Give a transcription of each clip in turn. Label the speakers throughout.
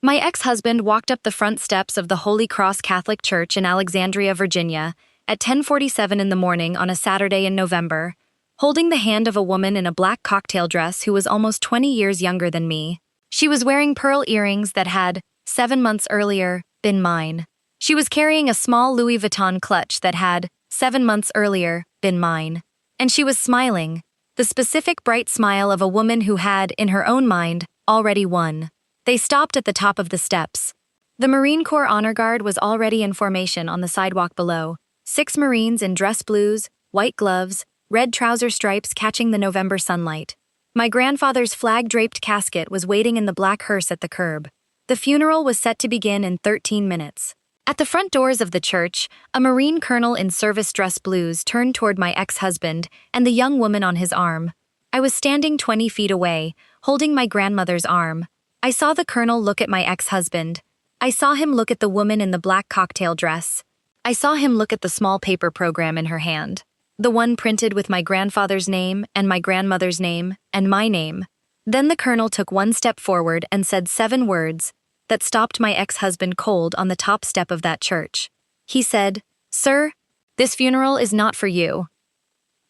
Speaker 1: My ex-husband walked up the front steps of the Holy Cross Catholic Church in Alexandria, Virginia, at 10:47 in the morning on a Saturday in November, holding the hand of a woman in a black cocktail dress who was almost 20 years younger than me. She was wearing pearl earrings that had, 7 months earlier, been mine. She was carrying a small Louis Vuitton clutch that had, 7 months earlier, been mine. And she was smiling, the specific bright smile of a woman who had, in her own mind, already won. They stopped at the top of the steps. The Marine Corps Honor Guard was already in formation on the sidewalk below, 6 Marines in dress blues, white gloves, red trouser stripes catching the November sunlight. My grandfather's flag-draped casket was waiting in the black hearse at the curb. The funeral was set to begin in 13 minutes. At the front doors of the church, a Marine colonel in service dress blues turned toward my ex-husband and the young woman on his arm. I was standing 20 feet away, holding my grandmother's arm. I saw the colonel look at my ex-husband. I saw him look at the woman in the black cocktail dress. I saw him look at the small paper program in her hand, the one printed with my grandfather's name and my grandmother's name and my name. Then the colonel took one step forward and said 7 words that stopped my ex-husband cold on the top step of that church. He said, "Sir, this funeral is not for you."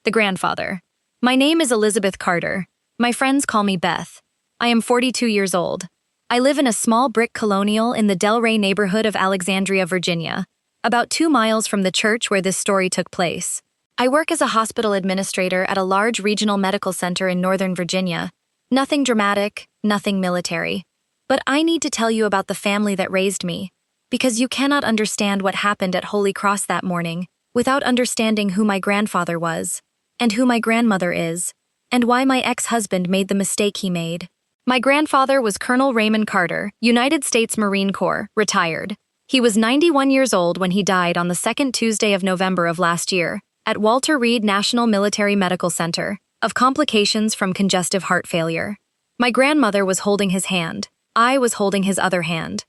Speaker 1: The grandfather. My name is Elizabeth Carter. My friends call me Beth. I am 42 years old. I live in a small brick colonial in the Delray neighborhood of Alexandria, Virginia, about 2 miles from the church where this story took place. I work as a hospital administrator at a large regional medical center in Northern Virginia. Nothing dramatic, nothing military. But I need to tell you about the family that raised me, because you cannot understand what happened at Holy Cross that morning without understanding who my grandfather was, and who my grandmother is, and why my ex-husband made the mistake he made. My grandfather was Colonel Raymond Carter, United States Marine Corps, retired. He was 91 years old when he died on the second Tuesday of November of last year, at Walter Reed National Military Medical Center, of complications from congestive heart failure. My grandmother was holding his hand. I was holding his other hand.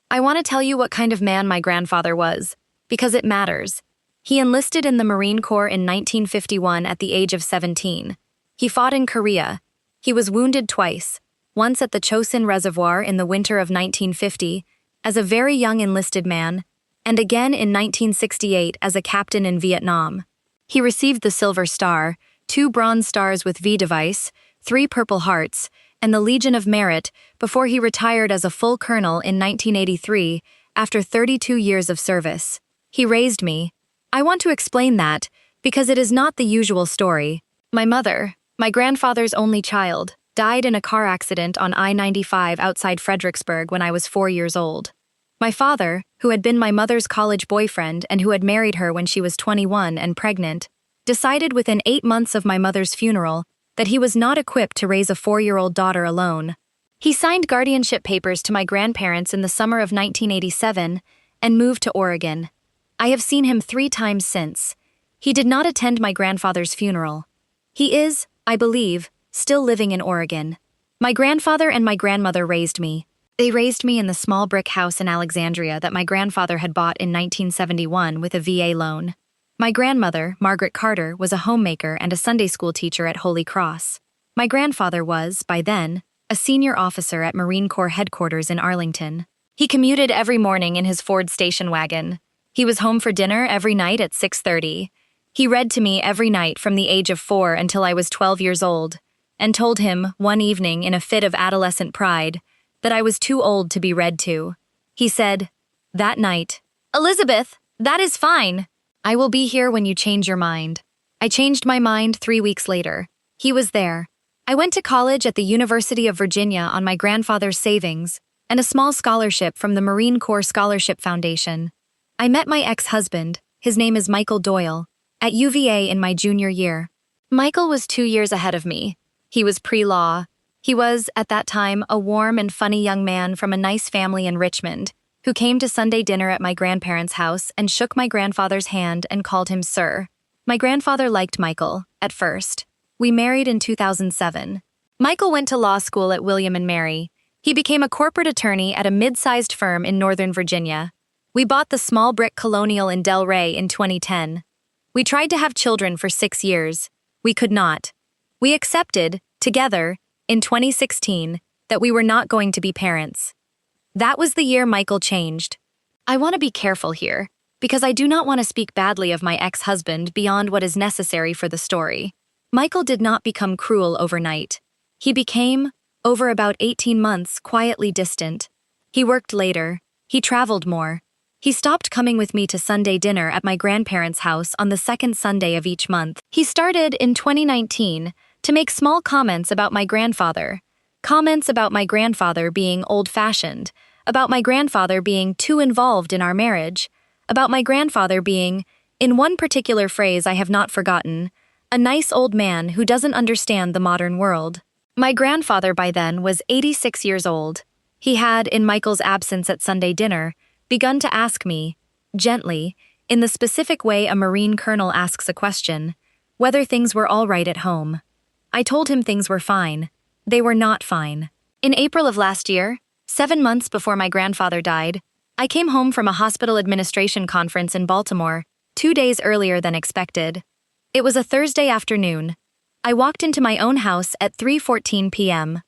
Speaker 1: I want to tell you what kind of man my grandfather was, because it matters. He enlisted in the Marine Corps in 1951 at the age of 17. He fought in Korea. He was wounded twice, once at the Chosin Reservoir in the winter of 1950, as a very young enlisted man, and again in 1968 as a captain in Vietnam. He received the Silver Star, 2 Bronze Stars with V device, 3 Purple Hearts, and the Legion of Merit before he retired as a full colonel in 1983 after 32 years of service. He raised me. I want to explain that because it is not the usual story. My mother, my grandfather's only child, died in a car accident on I-95 outside Fredericksburg when I was 4 years old. My father, who had been my mother's college boyfriend and who had married her when she was 21 and pregnant, decided within 8 months of my mother's funeral that he was not equipped to raise a 4-year-old daughter alone. He signed guardianship papers to my grandparents in the summer of 1987 and moved to Oregon. I have seen him 3 times since. He did not attend my grandfather's funeral. He is, I believe, still living in Oregon. My grandfather and my grandmother raised me. They raised me in the small brick house in Alexandria that my grandfather had bought in 1971 with a VA loan. My grandmother, Margaret Carter, was a homemaker and a Sunday school teacher at Holy Cross. My grandfather was, by then, a senior officer at Marine Corps headquarters in Arlington. He commuted every morning in his Ford station wagon. He was home for dinner every night at 6:30. He read to me every night from the age of 4 until I was 12 years old, and told him, one evening in a fit of adolescent pride, that I was too old to be read to. He said, that night, "Elizabeth, that is fine. I will be here when you change your mind." I changed my mind 3 weeks later. He was there. I went to college at the University of Virginia on my grandfather's savings and a small scholarship from the Marine Corps Scholarship Foundation. I met my ex-husband, his name is Michael Doyle, at UVA in my junior year. Michael was 2 years ahead of me. He was pre-law. He was, at that time, a warm and funny young man from a nice family in Richmond, who came to Sunday dinner at my grandparents' house and shook my grandfather's hand and called him Sir. My grandfather liked Michael, at first. We married in 2007. Michael went to law school at William and Mary. He became a corporate attorney at a mid-sized firm in Northern Virginia. We bought the small brick colonial in Delray in 2010. We tried to have children for 6 years. We could not. We accepted, together, in 2016, that we were not going to be parents. That was the year Michael changed. I want to be careful here, because I do not want to speak badly of my ex-husband beyond what is necessary for the story. Michael did not become cruel overnight. He became, over about 18 months, quietly distant. He worked later. He traveled more. He stopped coming with me to Sunday dinner at my grandparents' house on the second Sunday of each month. He started, in 2019, to make small comments about my grandfather. Comments about my grandfather being old-fashioned, about my grandfather being too involved in our marriage, about my grandfather being, in one particular phrase I have not forgotten, a nice old man who doesn't understand the modern world. My grandfather by then was 86 years old. He had, in Michael's absence at Sunday dinner, begun to ask me, gently, in the specific way a Marine colonel asks a question, whether things were all right at home. I told him things were fine. They were not fine. In April of last year, 7 months before my grandfather died, I came home from a hospital administration conference in Baltimore, 2 days earlier than expected. It was a Thursday afternoon. I walked into my own house at 3:14 p.m.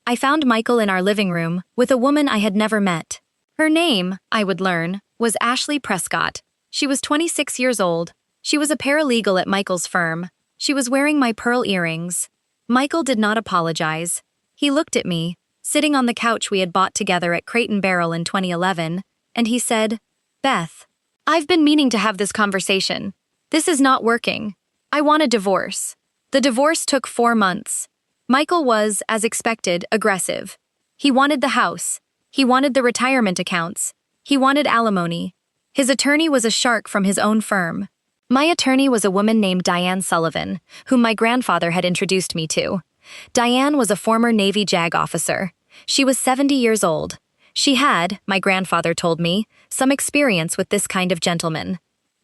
Speaker 1: I found Michael in our living room with a woman I had never met. Her name, I would learn, was Ashley Prescott. She was 26 years old. She was a paralegal at Michael's firm. She was wearing my pearl earrings. Michael did not apologize. He looked at me, sitting on the couch we had bought together at Crate and Barrel in 2011, and he said, "Beth, I've been meaning to have this conversation. This is not working. I want a divorce." The divorce took 4 months. Michael was, as expected, aggressive. He wanted the house. He wanted the retirement accounts. He wanted alimony. His attorney was a shark from his own firm. My attorney was a woman named Diane Sullivan, whom my grandfather had introduced me to. Diane was a former Navy JAG officer. She was 70 years old. She had, my grandfather told me, some experience with this kind of gentleman.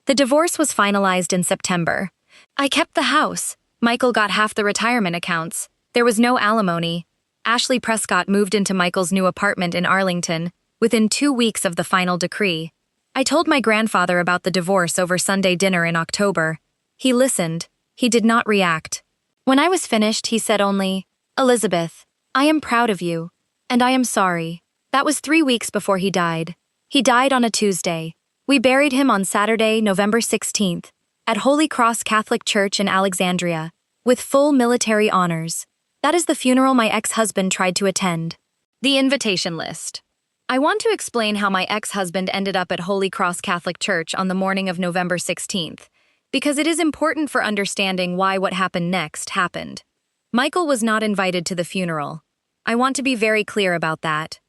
Speaker 1: The divorce was finalized in September. I kept the house. Michael got half the retirement accounts. There was no alimony. Ashley Prescott moved into Michael's new apartment in Arlington within 2 weeks of the final decree. I told my grandfather about the divorce over Sunday dinner in October. He listened. He did not react. When I was finished, he said only, "Elizabeth, I am proud of you, and I am sorry." That was 3 weeks before he died. He died on a Tuesday. We buried him on Saturday, November 16th, at Holy Cross Catholic Church in Alexandria, with full military honors. That is the funeral my ex-husband tried to attend. The invitation list. I want to explain how my ex-husband ended up at Holy Cross Catholic Church on the morning of November 16th, because it is important for understanding why what happened next happened. Michael was not invited to the funeral. I want to be very clear about that.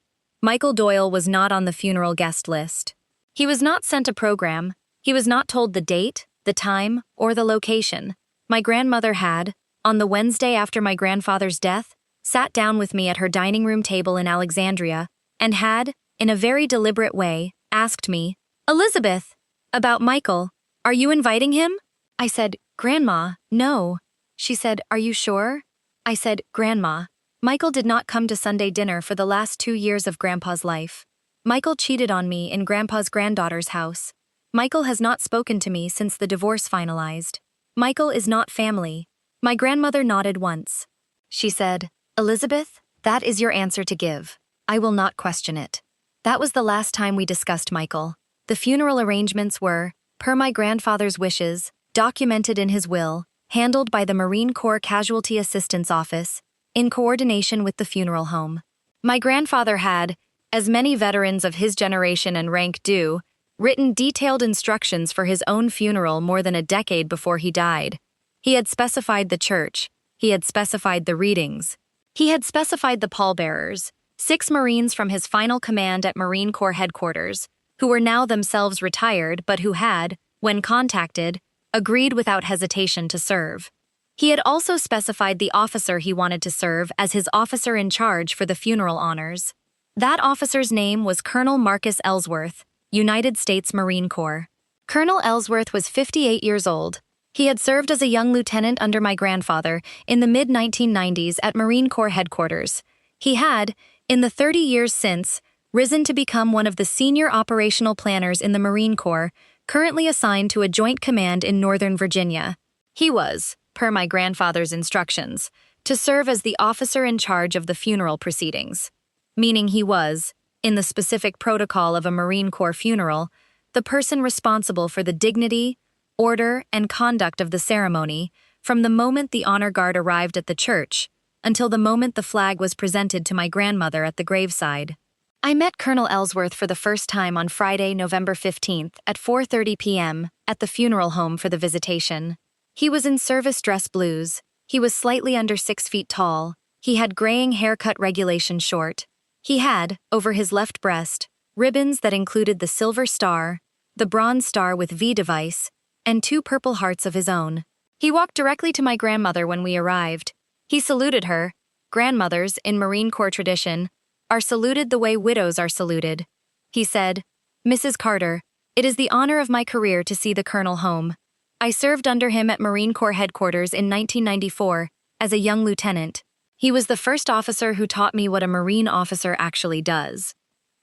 Speaker 1: Michael Doyle was not on the funeral guest list. He was not sent a program. He was not told the date, the time, or the location. My grandmother had, on the Wednesday after my grandfather's death, sat down with me at her dining room table in Alexandria and had, in a very deliberate way, asked me, "Elizabeth, about Michael, are you inviting him?" I said, "Grandma, no." She said, "Are you sure?" I said, "Grandma, Michael did not come to Sunday dinner for the last 2 years of Grandpa's life. Michael cheated on me in Grandpa's granddaughter's house. Michael has not spoken to me since the divorce finalized. Michael is not family." My grandmother nodded once. She said, "Elizabeth, that is your answer to give. I will not question it." That was the last time we discussed Michael. The funeral arrangements were, per my grandfather's wishes, documented in his will, handled by the Marine Corps Casualty Assistance Office, in coordination with the funeral home. My grandfather had, as many veterans of his generation and rank do, written detailed instructions for his own funeral more than a decade before he died. He had specified the church. He had specified the readings. He had specified the pallbearers, 6 Marines from his final command at Marine Corps headquarters, who were now themselves retired but who had, when contacted, agreed without hesitation to serve. He had also specified the officer he wanted to serve as his officer in charge for the funeral honors. That officer's name was Colonel Marcus Ellsworth, United States Marine Corps. Colonel Ellsworth was 58 years old. He had served as a young lieutenant under my grandfather in the mid-1990s at Marine Corps headquarters. He had, in the 30 years since, risen to become one of the senior operational planners in the Marine Corps, currently assigned to a joint command in Northern Virginia. He was, per my grandfather's instructions, to serve as the officer in charge of the funeral proceedings. Meaning he was, in the specific protocol of a Marine Corps funeral, the person responsible for the dignity, order, and conduct of the ceremony from the moment the honor guard arrived at the church until the moment the flag was presented to my grandmother at the graveside. I met Colonel Ellsworth for the first time on Friday, November 15th at 4:30 p.m. at the funeral home for the visitation. He was in service dress blues. He was slightly under 6 feet tall. He had graying haircut regulation short. He had, over his left breast, ribbons that included the silver star, the bronze star with V device, and 2 purple hearts of his own. He walked directly to my grandmother when we arrived. He saluted her. Grandmothers, in Marine Corps tradition, are saluted the way widows are saluted. He said, "Mrs. Carter, it is the honor of my career to see the Colonel home. I served under him at Marine Corps headquarters in 1994 as a young lieutenant. He was the first officer who taught me what a Marine officer actually does.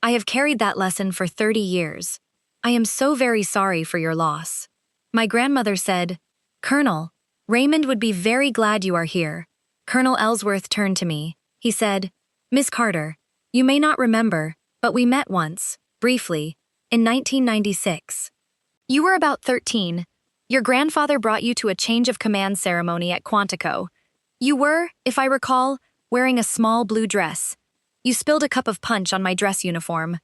Speaker 1: I have carried that lesson for 30 years. I am so very sorry for your loss." My grandmother said, "Colonel, Raymond would be very glad you are here." Colonel Ellsworth turned to me. He said, "Miss Carter, you may not remember, but we met once, briefly, in 1996. You were about 13. Your grandfather brought you to a change of command ceremony at Quantico. You were, if I recall, wearing a small blue dress. You spilled a cup of punch on my dress uniform.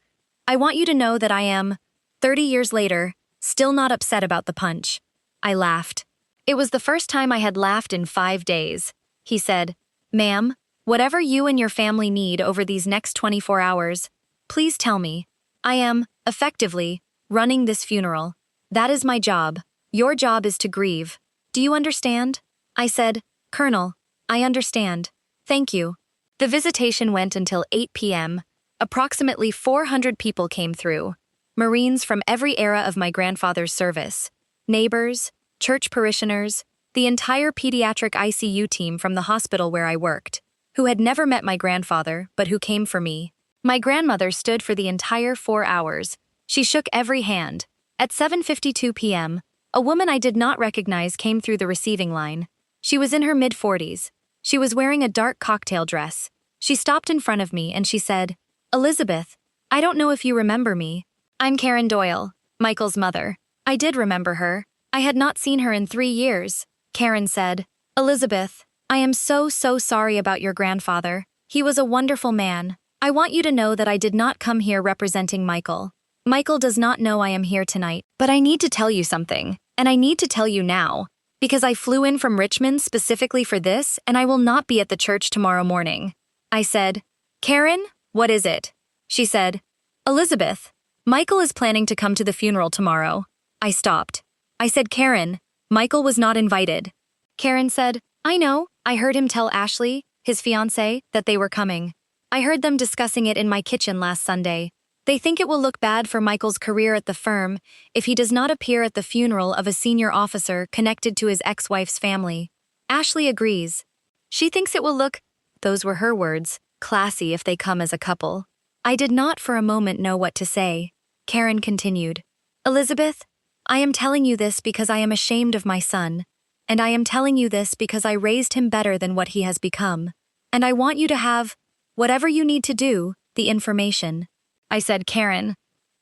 Speaker 1: I want you to know that I am, 30 years later, still not upset about the punch." I laughed. It was the first time I had laughed in 5 days. He said, "Ma'am, whatever you and your family need over these next 24 hours, please tell me. I am, effectively, running this funeral. That is my job. Your job is to grieve. Do you understand?" I said, "Colonel, I understand. Thank you." The visitation went until 8 p.m. Approximately 400 people came through. Marines from every era of my grandfather's service. Neighbors, church parishioners, the entire pediatric ICU team from the hospital where I worked, who had never met my grandfather, but who came for me. My grandmother stood for the entire 4 hours. She shook every hand. At 7:52 p.m., a woman I did not recognize came through the receiving line. She was in her mid-40s. She was wearing a dark cocktail dress. She stopped in front of me and she said, "Elizabeth, I don't know if you remember me. I'm Karen Doyle, Michael's mother." I did remember her. I had not seen her in 3 years. Karen said, "Elizabeth, I am so sorry about your grandfather. He was a wonderful man. I want you to know that I did not come here representing Michael. Michael does not know I am here tonight, but I need to tell you something, and I need to tell you now, because I flew in from Richmond specifically for this, and I will not be at the church tomorrow morning." I said, "Karen, what is it?" She said, "Elizabeth, Michael is planning to come to the funeral tomorrow." I stopped. I said, "Karen, Michael was not invited." Karen said, "I know. I heard him tell Ashley, his fiancé, that they were coming. I heard them discussing it in my kitchen last Sunday. They think it will look bad for Michael's career at the firm if he does not appear at the funeral of a senior officer connected to his ex-wife's family. Ashley agrees. She thinks it will look, those were her words, classy if they come as a couple." I did not for a moment know what to say. Karen continued, "Elizabeth, I am telling you this because I am ashamed of my son, and I am telling you this because I raised him better than what he has become, and I want you to have, whatever you need to do, the information." I said, "Karen,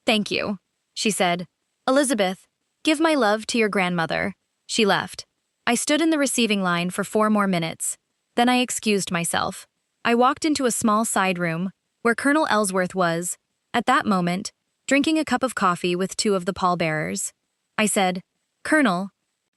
Speaker 1: thank you." She said, "Elizabeth, give my love to your grandmother." She left. I stood in the receiving line for 4 more minutes. Then I excused myself. I walked into a small side room where Colonel Ellsworth was, at that moment, drinking a cup of coffee with 2 of the pallbearers. I said, "Colonel,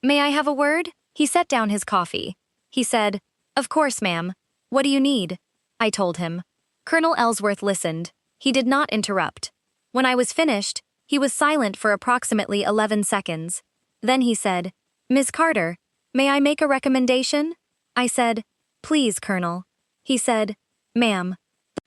Speaker 1: may I have a word?" He set down his coffee. He said, "Of course, ma'am. What do you need?" I told him. Colonel Ellsworth listened. He did not interrupt. When I was finished, he was silent for approximately 11 seconds. Then he said, "Miss Carter, may I make a recommendation?" I said, "Please, Colonel." He said, "Ma'am,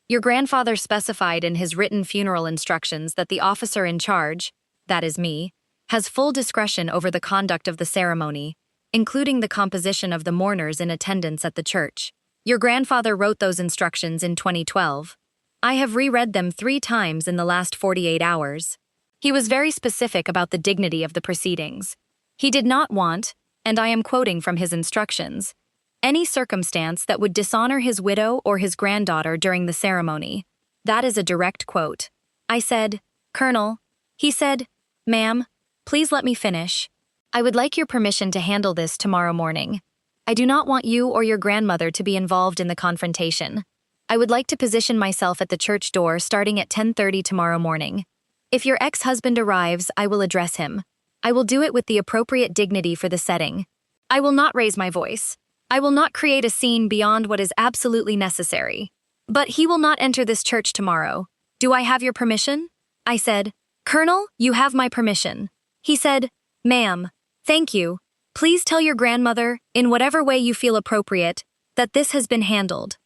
Speaker 1: your grandfather specified in his written funeral instructions that the officer in charge, that is me, has full discretion over the conduct of the ceremony, including the composition of the mourners in attendance at the church. Your grandfather wrote those instructions in 2012. I have reread them 3 times in the last 48 hours. He was very specific about the dignity of the proceedings. He did not want, and I am quoting from his instructions, any circumstance that would dishonor his widow or his granddaughter during the ceremony. That is a direct quote. I said, Colonel. He said, Ma'am, please let me finish. I would like your permission to handle this tomorrow morning. I do not want you or your grandmother to be involved in the confrontation. I would like to position myself at the church door starting at 10:30 tomorrow morning. If your ex-husband arrives, I will address him. I will do it with the appropriate dignity for the setting. I will not raise my voice. I will not create a scene beyond what is absolutely necessary. But he will not enter this church tomorrow. Do I have your permission? I said, Colonel, you have my permission. He said, Ma'am, thank you. Please tell your grandmother, in whatever way you feel appropriate, that this has been handled.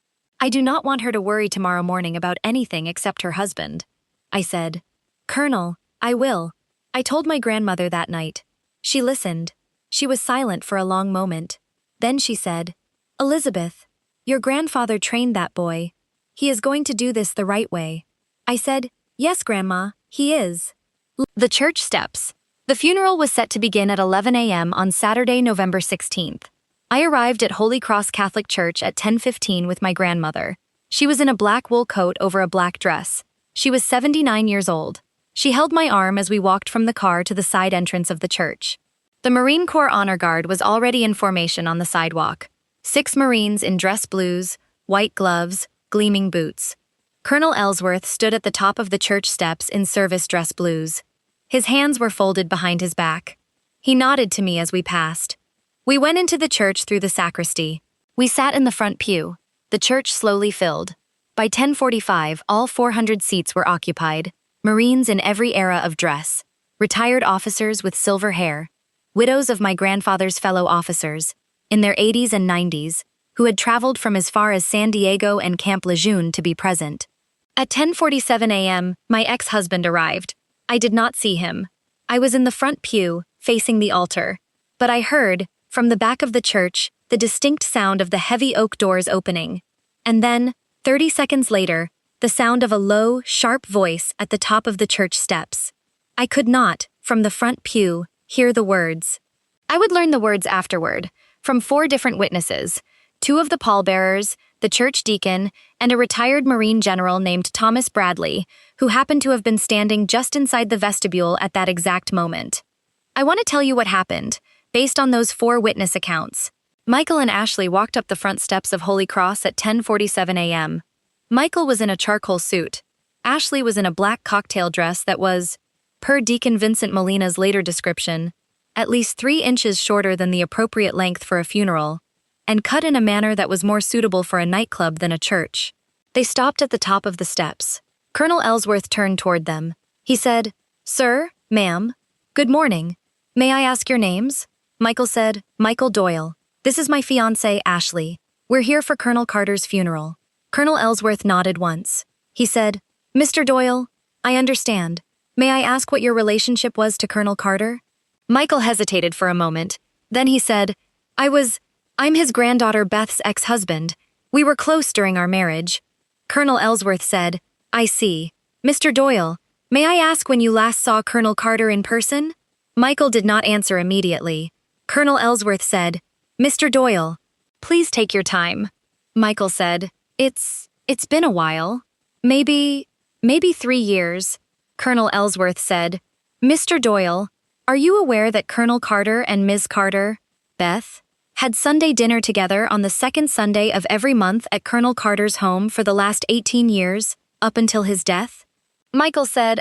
Speaker 1: I do not want her to worry tomorrow morning about anything except her husband. I said, Colonel, I will. I told my grandmother that night. She listened. She was silent for a long moment. Then she said, Elizabeth, your grandfather trained that boy. He is going to do this the right way. I said, Yes, Grandma, he is. The church steps. The funeral was set to begin at 11 a.m. on Saturday, November 16th. I arrived at Holy Cross Catholic Church at 10:15 with my grandmother. She was in a black wool coat over a black dress. She was 79 years old. She held my arm as we walked from the car to the side entrance of the church. The Marine Corps Honor Guard was already in formation on the sidewalk. 6 Marines in dress blues, white gloves, gleaming boots. Colonel Ellsworth stood at the top of the church steps in service dress blues. His hands were folded behind his back. He nodded to me as we passed. We went into the church through the sacristy. We sat in the front pew. The church slowly filled. By 10:45, all 400 seats were occupied. Marines in every era of dress. Retired officers with silver hair. Widows of my grandfather's fellow officers, in their 80s and 90s, who had traveled from as far as San Diego and Camp Lejeune to be present. At 10:47 a.m., my ex-husband arrived. I did not see him. I was in the front pew, facing the altar. But I heard, from the back of the church, the distinct sound of the heavy oak doors opening. And then, 30 seconds later, the sound of a low, sharp voice at the top of the church steps. I could not, from the front pew, hear the words. I would learn the words afterward, from 4 different witnesses, 2 of the pallbearers, the church deacon, and a retired Marine general named Thomas Bradley, who happened to have been standing just inside the vestibule at that exact moment. I want to tell you what happened, based on those 4 witness accounts. Michael and Ashley walked up the front steps of Holy Cross at 10:47 a.m. Michael was in a charcoal suit. Ashley was in a black cocktail dress that was, per Deacon Vincent Molina's later description, at least 3 inches shorter than the appropriate length for a funeral, and cut in a manner that was more suitable for a nightclub than a church. They stopped at the top of the steps. Colonel Ellsworth turned toward them. He said, Sir, ma'am, good morning. May I ask your names? Michael said, Michael Doyle. This is my fiancé, Ashley. We're here for Colonel Carter's funeral. Colonel Ellsworth nodded once. He said, Mr. Doyle, I understand. May I ask what your relationship was to Colonel Carter? Michael hesitated for a moment. Then he said, I'm his granddaughter Beth's ex-husband. We were close during our marriage. Colonel Ellsworth said, I see. Mr. Doyle, may I ask when you last saw Colonel Carter in person? Michael did not answer immediately. Colonel Ellsworth said, Mr. Doyle, please take your time. Michael said, It's been a while. Maybe 3 years. Colonel Ellsworth said, Mr. Doyle, are you aware that Colonel Carter and Ms. Carter, Beth, had Sunday dinner together on the second Sunday of every month at Colonel Carter's home for the last 18 years, up until his death? Michael said,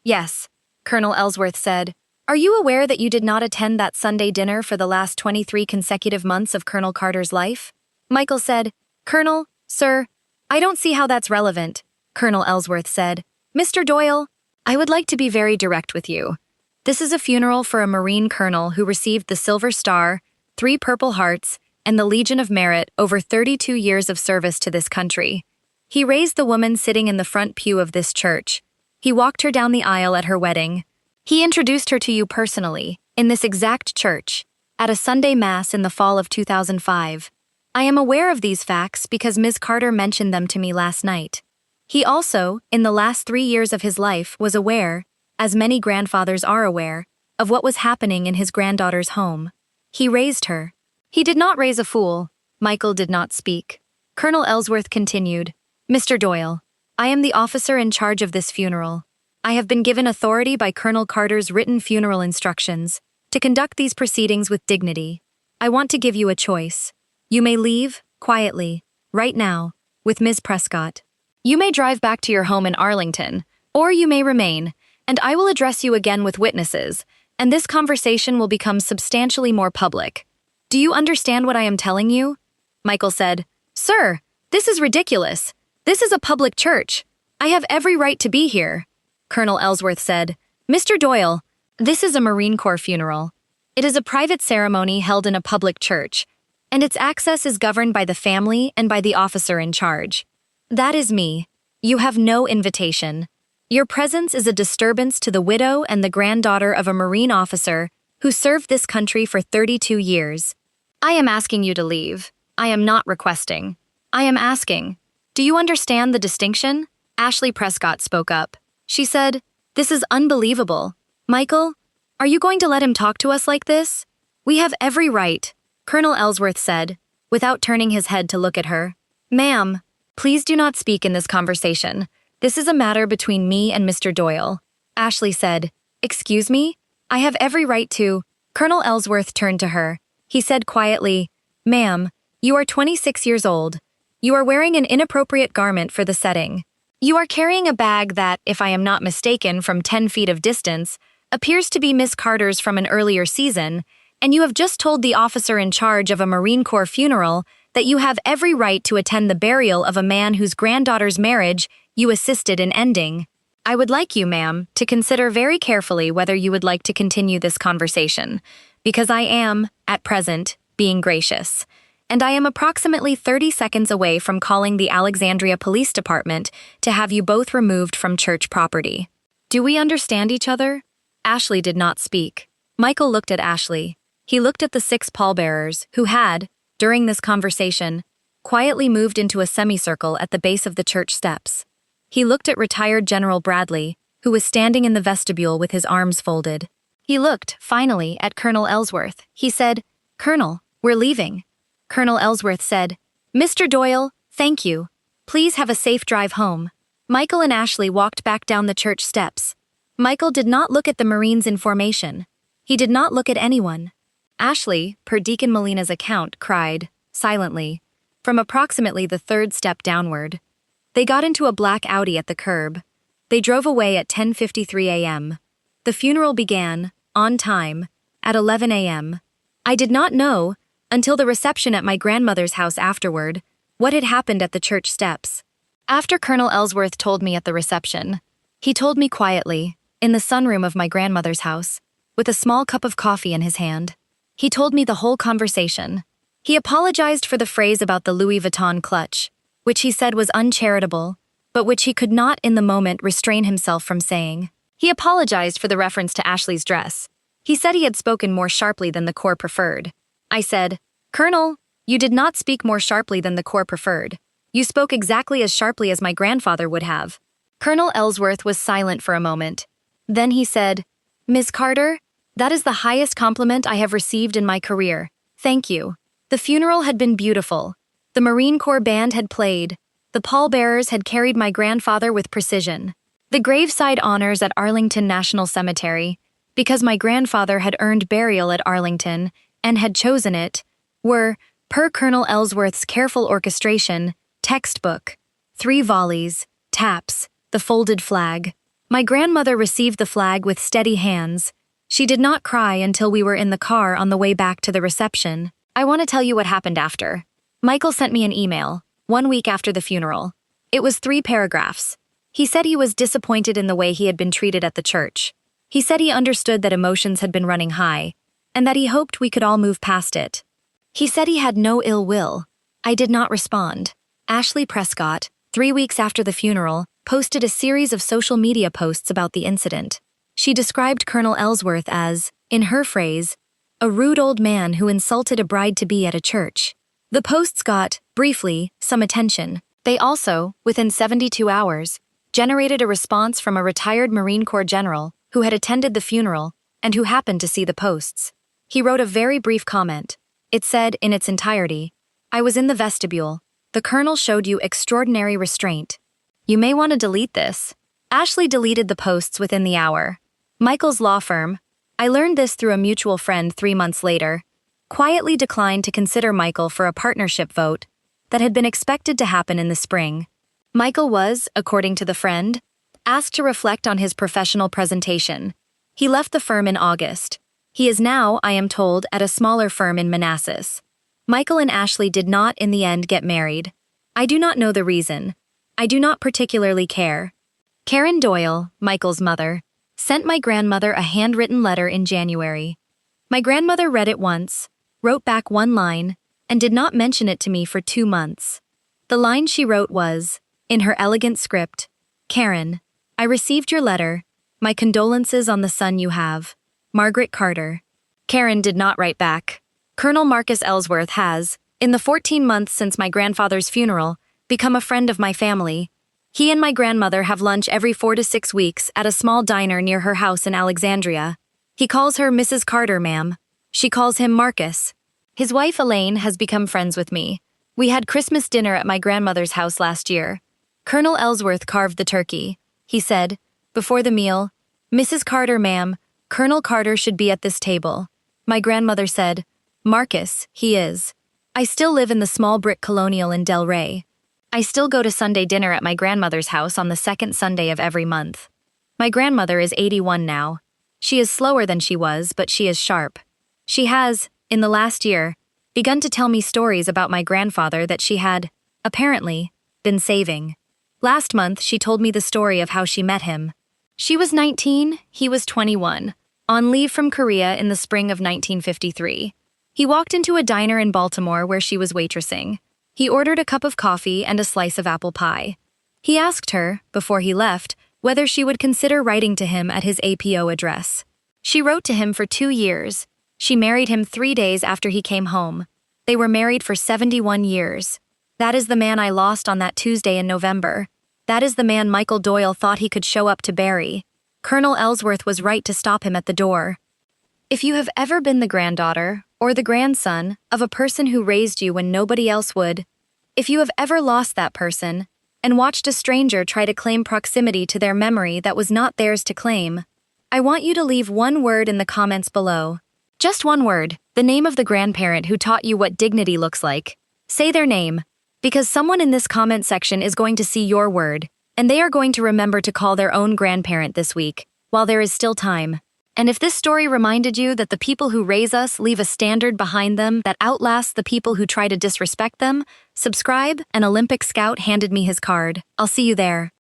Speaker 1: Yes. Colonel Ellsworth said, Are you aware that you did not attend that Sunday dinner for the last 23 consecutive months of Colonel Carter's life? Michael said, Colonel, sir, I don't see how that's relevant. Colonel Ellsworth said, Mr. Doyle, I would like to be very direct with you. This is a funeral for a Marine colonel who received the Silver Star, 3 Purple Hearts, and the Legion of Merit over 32 years of service to this country. He raised the woman sitting in the front pew of this church. He walked her down the aisle at her wedding. He introduced her to you personally, in this exact church, at a Sunday Mass in the fall of 2005. I am aware of these facts because Ms. Carter mentioned them to me last night. He also, in the last 3 years of his life, was aware, as many grandfathers are aware, of what was happening in his granddaughter's home. He raised her. He did not raise a fool. Michael did not speak. Colonel Ellsworth continued, Mr. Doyle, I am the officer in charge of this funeral. I have been given authority by Colonel Carter's written funeral instructions to conduct these proceedings with dignity. I want to give you a choice. You may leave, quietly, right now, with Ms. Prescott. You may drive back to your home in Arlington, or you may remain, and I will address you again with witnesses, and this conversation will become substantially more public. Do you understand what I am telling you? Michael said, Sir, this is ridiculous. This is a public church. I have every right to be here. Colonel Ellsworth said, Mr. Doyle, this is a Marine Corps funeral. It is a private ceremony held in a public church, and its access is governed by the family and by the officer in charge. That is me. You have no invitation. Your presence is a disturbance to the widow and the granddaughter of a Marine officer who served this country for 32 years. I am asking you to leave. I am not requesting. I am asking. Do you understand the distinction? Ashley Prescott spoke up. She said, This is unbelievable. Michael, are you going to let him talk to us like this? We have every right, Colonel Ellsworth said, without turning his head to look at her. Ma'am, please do not speak in this conversation. This is a matter between me and Mr. Doyle. Ashley said, Excuse me? I have every right to. Colonel Ellsworth turned to her. He said quietly, Ma'am, you are 26 years old. You are wearing an inappropriate garment for the setting. You are carrying a bag that, if I am not mistaken, from 10 feet of distance, appears to be Miss Carter's from an earlier season, and you have just told the officer in charge of a Marine Corps funeral that you have every right to attend the burial of a man whose granddaughter's marriage you assisted in ending. I would like you, ma'am, to consider very carefully whether you would like to continue this conversation, because I am, at present, being gracious, and I am approximately 30 seconds away from calling the Alexandria Police Department to have you both removed from church property. Do we understand each other? Ashley did not speak. Michael looked at Ashley. He looked at the 6 pallbearers who had, during this conversation, quietly moved into a semicircle at the base of the church steps. He looked at retired General Bradley, who was standing in the vestibule with his arms folded. He looked, finally, at Colonel Ellsworth. He said, Colonel, we're leaving. Colonel Ellsworth said, Mr. Doyle, thank you. Please have a safe drive home. Michael and Ashley walked back down the church steps. Michael did not look at the Marines in formation. He did not look at anyone. Ashley, per Deacon Molina's account, cried, silently, from approximately the 3rd step downward. They got into a black Audi at the curb. They drove away at 10:53 a.m. The funeral began, on time, at 11 a.m. I did not know, until the reception at my grandmother's house afterward, what had happened at the church steps. After Colonel Ellsworth told me at the reception, he told me quietly, in the sunroom of my grandmother's house, with a small cup of coffee in his hand. He told me the whole conversation. He apologized for the phrase about the Louis Vuitton clutch, which he said was uncharitable, but which he could not in the moment restrain himself from saying. He apologized for the reference to Ashley's dress. He said he had spoken more sharply than the Corps preferred. I said, Colonel, you did not speak more sharply than the Corps preferred. You spoke exactly as sharply as my grandfather would have. Colonel Ellsworth was silent for a moment. Then he said, Ms. Carter, that is the highest compliment I have received in my career. Thank you. The funeral had been beautiful. The Marine Corps band had played. The pallbearers had carried my grandfather with precision. The graveside honors at Arlington National Cemetery, because my grandfather had earned burial at Arlington and had chosen it, were, per Colonel Ellsworth's careful orchestration, textbook, 3 volleys, taps, the folded flag. My grandmother received the flag with steady hands. She did not cry until we were in the car on the way back to the reception. I want to tell you what happened after. Michael sent me an email, 1 week after the funeral. It was 3 paragraphs. He said he was disappointed in the way he had been treated at the church. He said he understood that emotions had been running high, and that he hoped we could all move past it. He said he had no ill will. I did not respond. Ashley Prescott, 3 weeks after the funeral, posted a series of social media posts about the incident. She described Colonel Ellsworth as, in her phrase, a rude old man who insulted a bride-to-be at a church. The posts got, briefly, some attention. They also, within 72 hours, generated a response from a retired Marine Corps general who had attended the funeral and who happened to see the posts. He wrote a very brief comment. It said, in its entirety, I was in the vestibule. The colonel showed you extraordinary restraint. You may want to delete this. Ashley deleted the posts within the hour. Michael's law firm, I learned this through a mutual friend 3 months later, quietly declined to consider Michael for a partnership vote that had been expected to happen in the spring. Michael was, according to the friend, asked to reflect on his professional presentation. He left the firm in August. He is now, I am told, at a smaller firm in Manassas. Michael and Ashley did not, in the end, get married. I do not know the reason. I do not particularly care. Karen Doyle, Michael's mother, sent my grandmother a handwritten letter in January. My grandmother read it once, wrote back one line, and did not mention it to me for 2 months. The line she wrote was, in her elegant script, Karen, I received your letter. My condolences on the son you have. Margaret Carter. Karen did not write back. Colonel Marcus Ellsworth has, in the 14 months since my grandfather's funeral, become a friend of my family. He and my grandmother have lunch every 4 to 6 weeks at a small diner near her house in Alexandria. He calls her Mrs. Carter, ma'am. She calls him Marcus. His wife Elaine has become friends with me. We had Christmas dinner at my grandmother's house last year. Colonel Ellsworth carved the turkey. He said, before the meal, Mrs. Carter, ma'am, Colonel Carter should be at this table. My grandmother said, Marcus, he is. I still live in the small brick colonial in Del Rey. I still go to Sunday dinner at my grandmother's house on the second Sunday of every month. My grandmother is 81 now. She is slower than she was, but she is sharp. She has, in the last year, begun to tell me stories about my grandfather that she had, apparently, been saving. Last month, she told me the story of how she met him. She was 19, he was 21, on leave from Korea in the spring of 1953. He walked into a diner in Baltimore where she was waitressing. He ordered a cup of coffee and a slice of apple pie. He asked her, before he left, whether she would consider writing to him at his APO address. She wrote to him for 2 years. She married him 3 days after he came home. They were married for 71 years. That is the man I lost on that Tuesday in November. That is the man Michael Doyle thought he could show up to bury. Colonel Ellsworth was right to stop him at the door. If you have ever been the granddaughter, or the grandson, of a person who raised you when nobody else would, if you have ever lost that person, and watched a stranger try to claim proximity to their memory that was not theirs to claim, I want you to leave one word in the comments below. Just one word, the name of the grandparent who taught you what dignity looks like. Say their name, because someone in this comment section is going to see your word, and they are going to remember to call their own grandparent this week, while there is still time. And if this story reminded you that the people who raise us leave a standard behind them that outlasts the people who try to disrespect them, subscribe, and Olympic Scout handed me his card. I'll see you there.